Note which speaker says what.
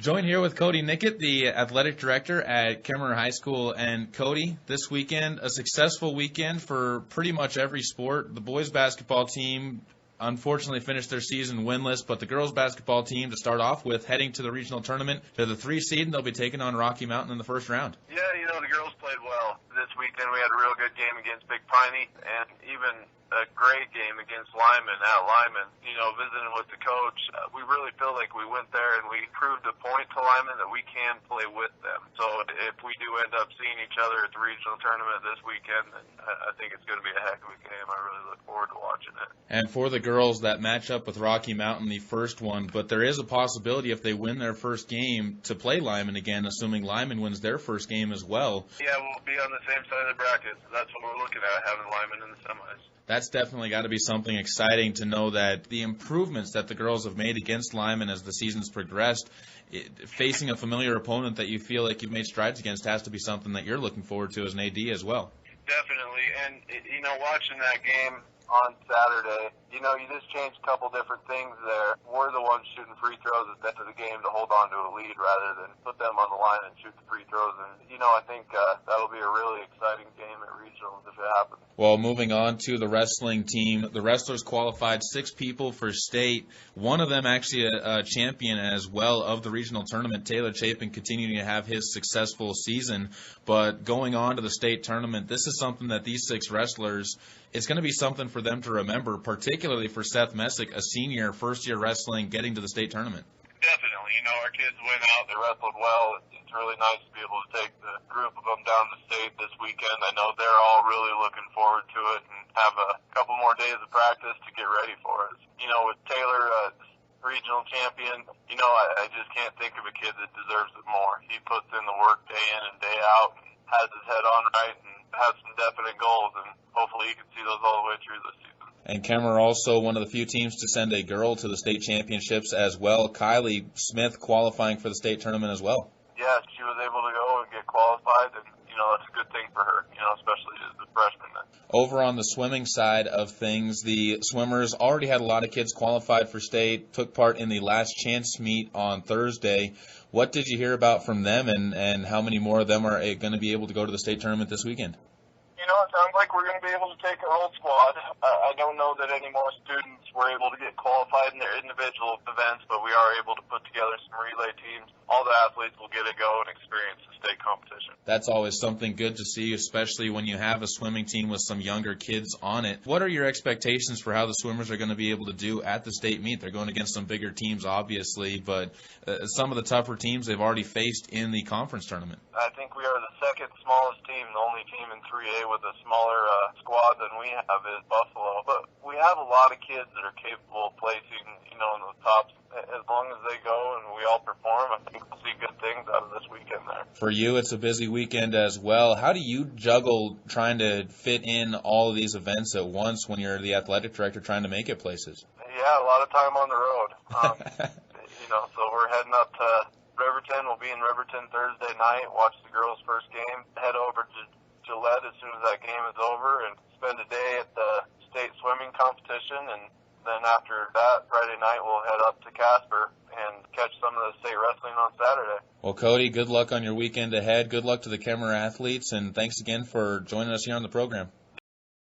Speaker 1: Joined here with Coty Nikont, the athletic director at Kemmerer High School. And Coty, this weekend, a successful weekend for pretty much every sport. The boys basketball team unfortunately finished their season winless, but the girls basketball team, to start off with, heading to the regional tournament, to the 3 seed, and they'll be taking on Rocky Mountain in the first round.
Speaker 2: Yeah, the girls played well. This weekend we had a real good game against Big Piney, and even a great game against Lyman at Lyman. Visiting with the coach, we really feel like we went there and we proved a point to Lyman that we can play with them. So if we do end up seeing each other at the regional tournament this weekend, then I think it's going to be a heck of a game. I really look forward to watching it.
Speaker 1: And for the girls, that matchup with Rocky Mountain, the first one, but there is a possibility if they win their first game to play Lyman again, assuming Lyman wins their first game as well.
Speaker 2: Yeah, we'll be on the same side of the bracket. That's what we're looking at, having Lyman in the semis.
Speaker 1: That's definitely got to be something exciting to know that the improvements that the girls have made against Lyman as the season's progressed, facing a familiar opponent that you feel like you've made strides against has to be something that you're looking forward to as an AD as well.
Speaker 2: Definitely, and watching that game on Saturday, you just changed a couple different things there. We're the ones shooting free throws at the end of the game to hold on to a lead rather than put them on the line and shoot the free throws. And, I think that'll be a really exciting game at regionals if it happens.
Speaker 1: Well, moving on to the wrestling team, the wrestlers qualified 6 people for state. One of them actually a champion as well of the regional tournament, Taylor Chapin, continuing to have his successful season. But going on to the state tournament, this is something that these 6 wrestlers, it's going to be something for them to remember, particularly for Seth Messick, a senior, first-year wrestling, getting to the state tournament.
Speaker 2: Definitely. Our kids went out, they wrestled well. It's really nice to be able to take the group of them down to state this weekend. I know they're all really looking forward to it and have a couple more days of practice to get ready for it. With Taylor, regional champion, I just can't think of a kid that deserves it more. He puts in the work day in and day out and has his head on right and has some definite goals, and hopefully he can see those all the way through this season.
Speaker 1: And Kemmerer also one of the few teams to send a girl to the state championships as well. Kylie Smith qualifying for the state tournament as well.
Speaker 2: Yeah, she was able to go and get qualified, and that's a good thing for her, especially as a freshman.
Speaker 1: Over on the swimming side of things, the swimmers already had a lot of kids qualified for state, took part in the last chance meet on Thursday. What did you hear about from them, and how many more of them are going to be able to go to the state tournament this weekend?
Speaker 2: It sounds like we're going to be able to take our whole squad. I don't know that any more students were able to get qualified in their individual events, but we are able to put together some relay teams. All the athletes will get a go and experience the state competition.
Speaker 1: That's always something good to see, especially when you have a swimming team with some younger kids on it. What are your expectations for how the swimmers are going to be able to do at the state meet? They're going against some bigger teams, obviously, but some of the tougher teams they've already faced in the conference tournament.
Speaker 2: I think we are the second smallest team. The only team in 3A with a smaller squad than we have is Buffalo. But we have a lot of kids that are capable of placing, in the tops. As long as they go and we all perform, I think we'll see good things out of this weekend there.
Speaker 1: For you, it's a busy weekend as well. How do you juggle trying to fit in all of these events at once when you're the athletic director trying to make it places?
Speaker 2: Yeah, a lot of time on the road. So we're heading up to Riverton. We'll be in Riverton Thursday night, watch the girls' first game, head over to Gillette as soon as that game is over, and spend a day at the state swimming competition, and then after that, Friday night, we'll head up to Casper and catch some of the state wrestling on Saturday.
Speaker 1: Well, Coty, good luck on your weekend ahead. Good luck to the Kemmerer athletes, and thanks again for joining us here on the program.